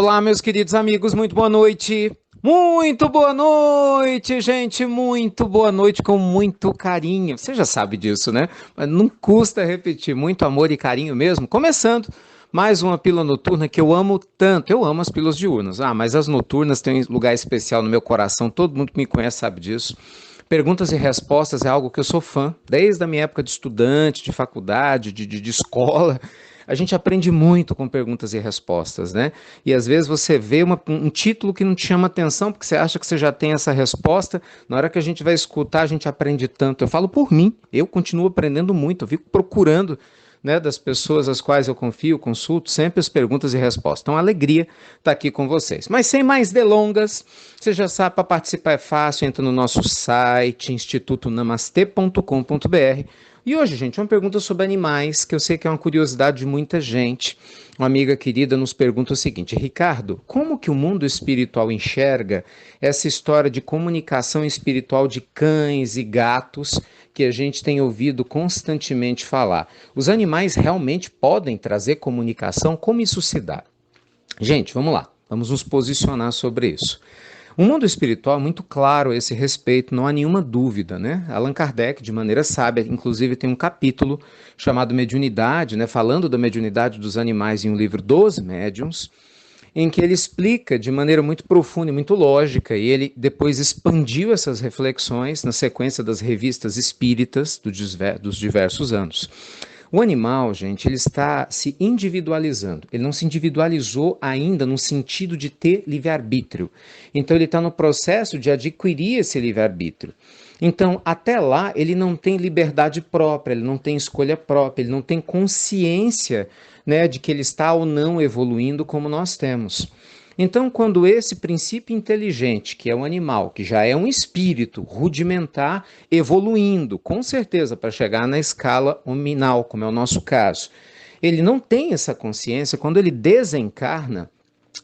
Olá, meus queridos amigos, muito boa noite. Muito boa noite, gente, muito boa noite com muito carinho. Você já sabe disso, né? Mas não custa repetir, muito amor e carinho mesmo. Começando mais uma pílula noturna que eu amo tanto. Eu amo as pílulas diurnas. Mas as noturnas têm um lugar especial no meu coração. Todo mundo que me conhece sabe disso. Perguntas e respostas é algo que eu sou fã, desde a minha época de estudante, de faculdade, de escola. A gente aprende muito com perguntas e respostas, né? E às vezes você vê um título que não te chama atenção, porque você acha que você já tem essa resposta. Na hora que a gente vai escutar, a gente aprende tanto. Eu falo por mim, eu continuo aprendendo muito, eu fico procurando, né, das pessoas às quais eu confio, consulto, sempre as perguntas e respostas. Então, alegria estar aqui com vocês. Mas sem mais delongas, você já sabe, para participar é fácil, entra no nosso site, institutonamastê.com.br. E hoje, gente, uma pergunta sobre animais, que eu sei que é uma curiosidade de muita gente. Uma amiga querida nos pergunta o seguinte: Ricardo, como que o mundo espiritual enxerga essa história de comunicação espiritual de cães e gatos que a gente tem ouvido constantemente falar? Os animais realmente podem trazer comunicação? Como isso se dá? Gente, vamos lá, vamos nos posicionar sobre isso. O mundo espiritual é muito claro a esse respeito, não há nenhuma dúvida, né? Allan Kardec, de maneira sábia, inclusive tem um capítulo chamado Mediunidade, né? Falando da mediunidade dos animais em um livro dos médiuns, em que ele explica de maneira muito profunda e muito lógica, e ele depois expandiu essas reflexões na sequência das revistas espíritas dos diversos anos. O animal, gente, ele está se individualizando. Ele não se individualizou ainda no sentido de ter livre-arbítrio. Então, ele está no processo de adquirir esse livre-arbítrio. Então, até lá, ele não tem liberdade própria, ele não tem escolha própria, ele não tem consciência, né, de que ele está ou não evoluindo como nós temos. Então, quando esse princípio inteligente, que é um animal, que já é um espírito rudimentar, evoluindo, com certeza, para chegar na escala hominal, como é o nosso caso, ele não tem essa consciência, quando ele desencarna,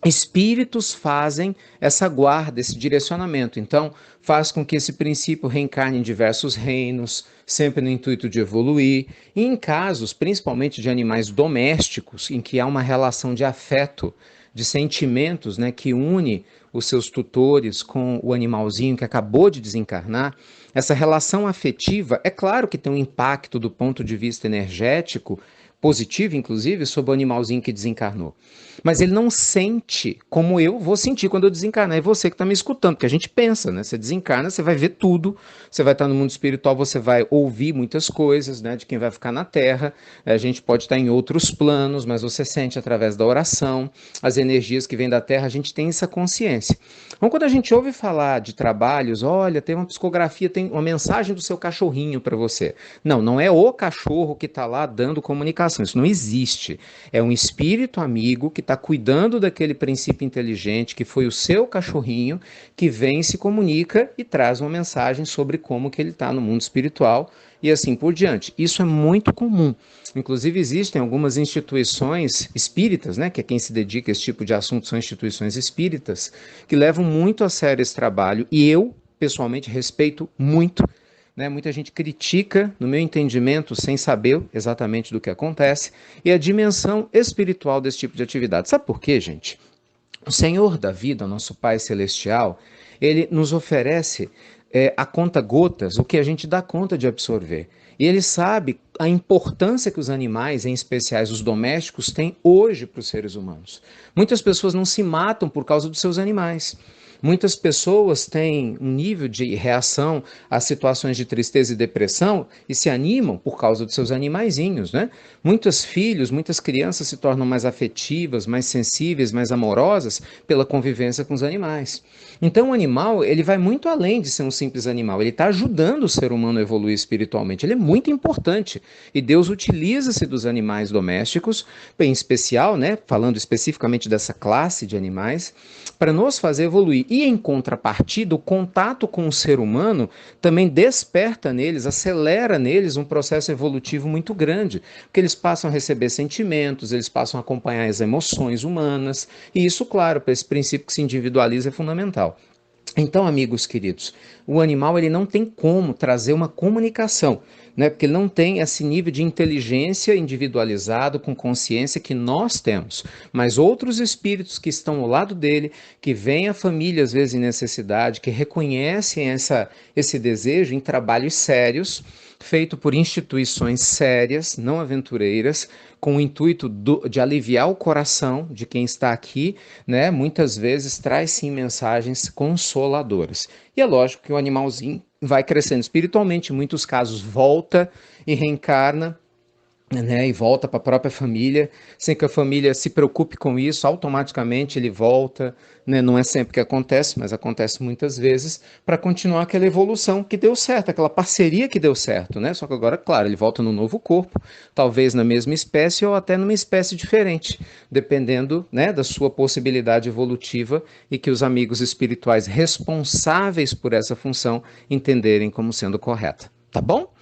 espíritos fazem essa guarda, esse direcionamento. Então, faz com que esse princípio reencarne em diversos reinos, sempre no intuito de evoluir. E em casos, principalmente de animais domésticos, em que há uma relação de afeto, de sentimentos, né, que une os seus tutores com o animalzinho que acabou de desencarnar, essa relação afetiva, é claro que tem um impacto do ponto de vista energético, positivo, inclusive, sobre o animalzinho que desencarnou. Mas ele não sente como eu vou sentir quando eu desencarnar. É você que está me escutando, porque a gente pensa, né? Você desencarna, você vai ver tudo, você vai estar no mundo espiritual, você vai ouvir muitas coisas, né? De quem vai ficar na Terra. A gente pode estar em outros planos, mas você sente através da oração, as energias que vêm da Terra, a gente tem essa consciência. Então, quando a gente ouve falar de trabalhos, olha, tem uma psicografia, tem uma mensagem do seu cachorrinho para você. Não, não é o cachorro que está lá dando comunicação, isso não existe. É um espírito amigo que está cuidando daquele princípio inteligente, que foi o seu cachorrinho, que vem, se comunica e traz uma mensagem sobre como que ele está no mundo espiritual e assim por diante. Isso é muito comum. Inclusive existem algumas instituições espíritas, né, que é quem se dedica a esse tipo de assunto, são instituições espíritas, que levam muito a sério esse trabalho e eu, pessoalmente, respeito muito, né? Muita gente critica, no meu entendimento, sem saber exatamente do que acontece, e a dimensão espiritual desse tipo de atividade. Sabe por quê, gente? O Senhor da vida, nosso Pai Celestial, ele nos oferece a conta gotas o que a gente dá conta de absorver. E ele sabe a importância que os animais, em especial os domésticos, têm hoje para os seres humanos. Muitas pessoas não se matam por causa dos seus animais. Muitas pessoas têm um nível de reação a situações de tristeza e depressão e se animam por causa dos seus animaizinhos, né? Muitos filhos, muitas crianças se tornam mais afetivas, mais sensíveis, mais amorosas pela convivência com os animais. Então o animal, ele vai muito além de ser um simples animal, ele está ajudando o ser humano a evoluir espiritualmente, ele é muito importante e Deus utiliza-se dos animais domésticos, em especial, né, falando especificamente dessa classe de animais, para nos fazer evoluir. E em contrapartida, o contato com o ser humano também desperta neles, acelera neles um processo evolutivo muito grande, porque eles passam a receber sentimentos, eles passam a acompanhar as emoções humanas, e isso, claro, para esse princípio que se individualiza é fundamental. Então, amigos queridos, o animal ele não tem como trazer uma comunicação, né? Porque ele não tem esse nível de inteligência individualizado com consciência que nós temos. Mas outros espíritos que estão ao lado dele, que veem a família às vezes em necessidade, que reconhecem esse desejo em trabalhos sérios, feito por instituições sérias, não aventureiras, com o intuito de aliviar o coração de quem está aqui, né? Muitas vezes traz sim mensagens consoladoras. E é lógico que o animalzinho vai crescendo espiritualmente, em muitos casos volta e reencarna, né, e volta para a própria família, sem que a família se preocupe com isso, automaticamente ele volta, né, não é sempre que acontece, mas acontece muitas vezes, para continuar aquela evolução que deu certo, aquela parceria que deu certo, né? Só que agora, claro, ele volta num novo corpo, talvez na mesma espécie ou até numa espécie diferente, dependendo, né, da sua possibilidade evolutiva e que os amigos espirituais responsáveis por essa função entenderem como sendo correta. Tá bom?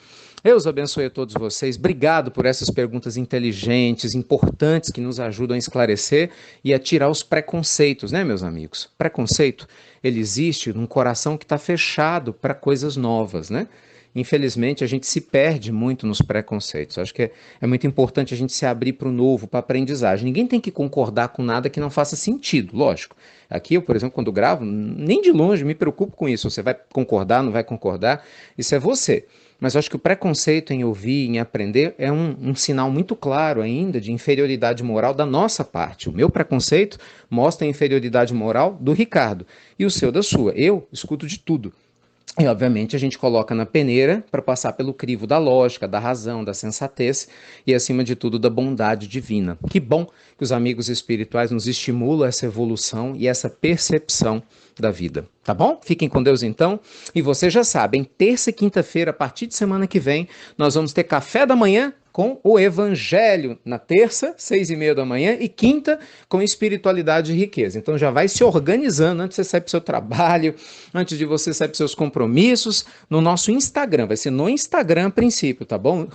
Deus abençoe a todos vocês. Obrigado por essas perguntas inteligentes, importantes, que nos ajudam a esclarecer e a tirar os preconceitos, né, meus amigos? Preconceito, ele existe num coração que está fechado para coisas novas, né? Infelizmente, a gente se perde muito nos preconceitos. Acho que é muito importante a gente se abrir para o novo, para a aprendizagem. Ninguém tem que concordar com nada que não faça sentido, lógico. Aqui, eu, por exemplo, quando gravo, nem de longe me preocupo com isso. Você vai concordar, não vai concordar, isso é você. Mas eu acho que o preconceito em ouvir, em aprender, é um sinal muito claro ainda de inferioridade moral da nossa parte. O meu preconceito mostra a inferioridade moral do Ricardo e o seu da sua. Eu escuto de tudo. E, obviamente, a gente coloca na peneira para passar pelo crivo da lógica, da razão, da sensatez e, acima de tudo, da bondade divina. Que bom que os amigos espirituais nos estimulam essa evolução e essa percepção da vida. Tá bom? Fiquem com Deus, então. E vocês já sabem, terça e quinta-feira, a partir de semana que vem, nós vamos ter café da manhã com o Evangelho na terça, 6h30 da manhã, e quinta com espiritualidade e riqueza. Então já vai se organizando antes de você sair para o seu trabalho, antes de você sair para os seus compromissos, no nosso Instagram. Vai ser no Instagram a princípio, tá bom?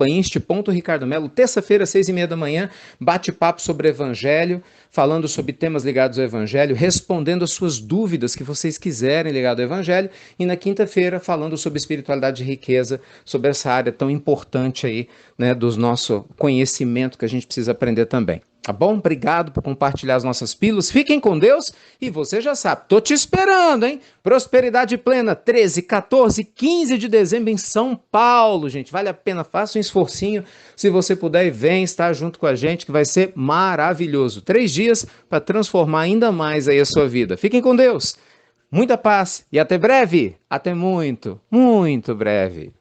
@inst.ricardomelo, terça-feira, 6h30 da manhã, bate-papo sobre Evangelho, falando sobre temas ligados ao Evangelho, respondendo as suas dúvidas que vocês quiserem ligado ao Evangelho, e na quinta-feira falando sobre espiritualidade e riqueza, sobre essa área tão importante aí, né, do nosso conhecimento que a gente precisa aprender também. Tá bom? Obrigado por compartilhar as nossas pílulas. Fiquem com Deus e você já sabe, tô te esperando, hein? Prosperidade Plena, 13, 14, 15 de dezembro em São Paulo, gente. Vale a pena, faça um esforcinho. Se você puder, vem estar junto com a gente, que vai ser maravilhoso. 3 dias para transformar ainda mais aí a sua vida. Fiquem com Deus. Muita paz e até breve. Até muito, muito breve.